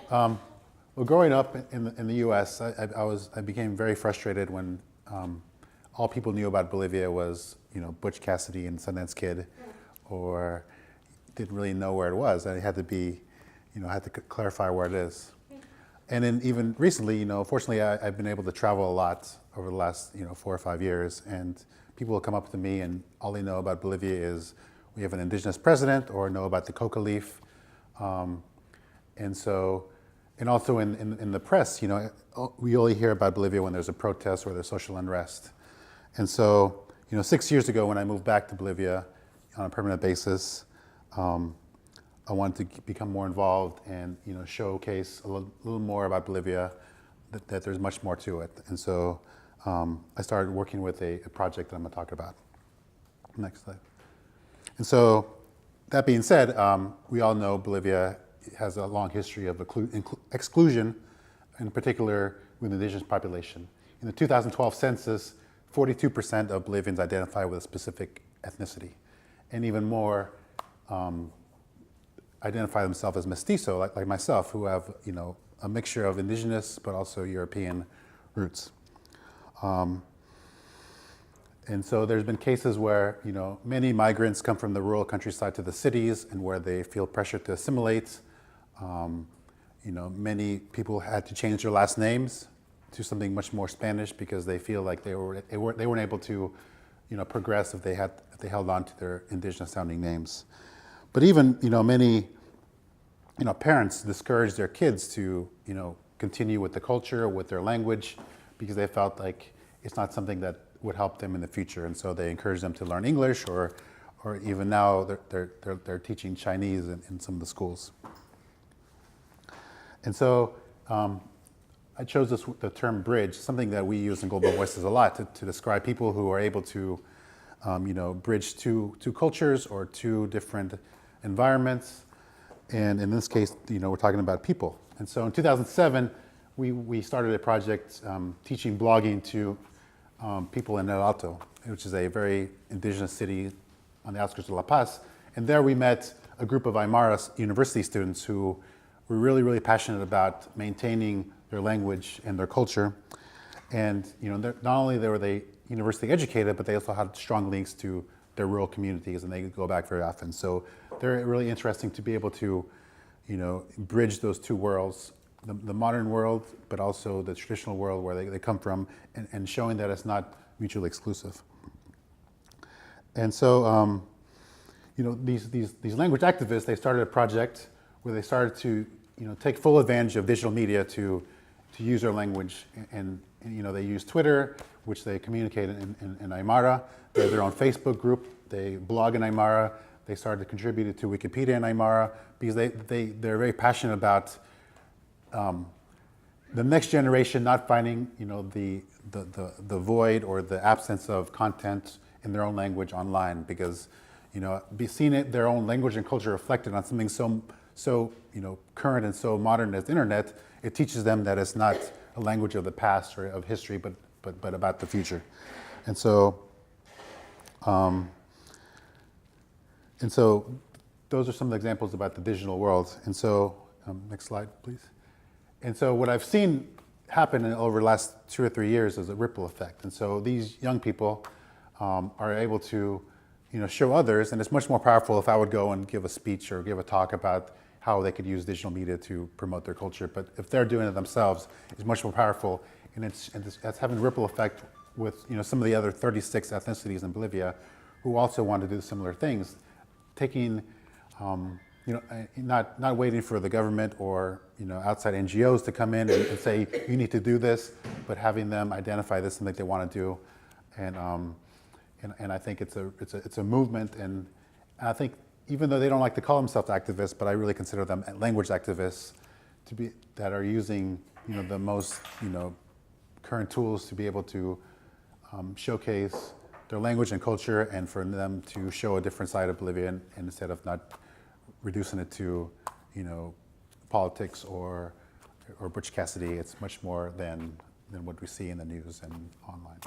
Well, growing up in the U.S., I became very frustrated when all people knew about Bolivia was Butch Cassidy and Sundance Kid, or didn't really know where it was. I had to be, I had to clarify where it is. And then even recently, fortunately, I've been able to travel a lot over the last 4 or 5 years, and people will come up to me and all they know about Bolivia is we have an indigenous president, or know about the coca leaf. And also in the press, we only hear about Bolivia when there's a protest or there's social unrest. And so, 6 years ago when I moved back to Bolivia on a permanent basis, I wanted to become more involved and showcase a little more about Bolivia, that there's much more to it. And so I started working with a project that I'm going to talk about. Next slide. And so that being said, we all know Bolivia has a long history of exclusion, in particular with the indigenous population. In the 2012 census, 42% of Bolivians identify with a specific ethnicity, and even more identify themselves as mestizo, like myself, who have a mixture of indigenous but also European roots. And so there's been cases where many migrants come from the rural countryside to the cities, and where they feel pressure to assimilate. Many people had to change their last names to something much more Spanish because they feel like they weren't able to progress if they held on to their indigenous sounding names. But even many parents discourage their kids to continue with the culture, with their language, because they felt like it's not something that would help them in the future, and so they encourage them to learn English, or even now they're teaching Chinese in some of the schools. And so I chose the term bridge, something that we use in Global Voices a lot to describe people who are able to bridge two cultures or two different environments. And in this case, we're talking about people. And so in 2007, we started a project teaching blogging to people in El Alto, which is a very indigenous city on the outskirts of La Paz. And there we met a group of Aymara university students who were really, really passionate about maintaining their language and their culture. And not only were they university educated, but they also had strong links to their rural communities, and they go back very often. So they're really interesting to be able to bridge those two worlds, the modern world, but also the traditional world where they come from, and showing that it's not mutually exclusive. And so, these language activists, they started a project where they started to, take full advantage of digital media to use their language, and they use Twitter, which they communicate in Aymara. They have their own Facebook group. They blog in Aymara. They started to contribute to Wikipedia in Aymara because they're very passionate about the next generation not finding the void or the absence of content in their own language online, because seeing their own language and culture reflected on something so current and so modern as the internet, it teaches them that it's not a language of the past or of history, but about the future. And so those are some of the examples about the digital world. And so next slide, please. And so what I've seen happen over the last 2 or 3 years is a ripple effect. And so these young people are able to show others, and it's much more powerful if I would go and give a speech or give a talk about how they could use digital media to promote their culture. But if they're doing it themselves, it's much more powerful, and it's having a ripple effect with some of the other 36 ethnicities in Bolivia who also want to do similar things, taking not waiting for the government or outside NGOs to come in and say you need to do this, but having them identify this something they want to do, and I think it's a movement, and I think even though they don't like to call themselves activists, but I really consider them language activists that are using the most current tools to be able to showcase their language and culture, and for them to show a different side of Bolivia, and instead of not reducing it to politics or Butch Cassidy. It's much more than what we see in the news and online.